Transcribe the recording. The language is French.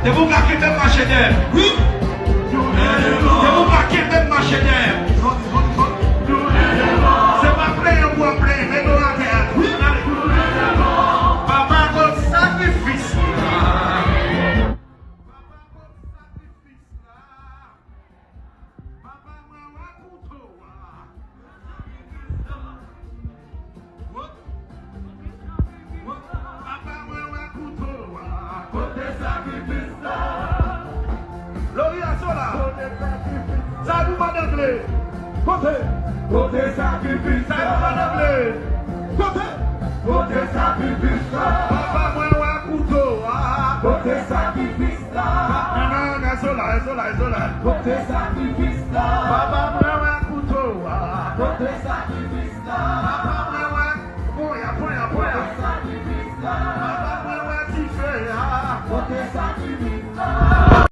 De vous marquer même marcher d'air. Oui. De vous marquer même marcher d'air. C'est pas plein ou pas plein, mais nous la terre. Oui. Papa, votre sacrifice. Papa, moi, couteau. Papa, moi, couteau. Côté sacrifice. Gloria sola. Ça nous va d'anglais. Côté sacrifice. Ça nous va d'anglais. Côté sacrifice. Papa, moi, ouais, couteau. Côté sacrifice. Non, sola. Côté sacrifice. Papa, moi, ouais, couteau. Côté sacrifice. Papa, moi, ouais. Point. Sacrifice.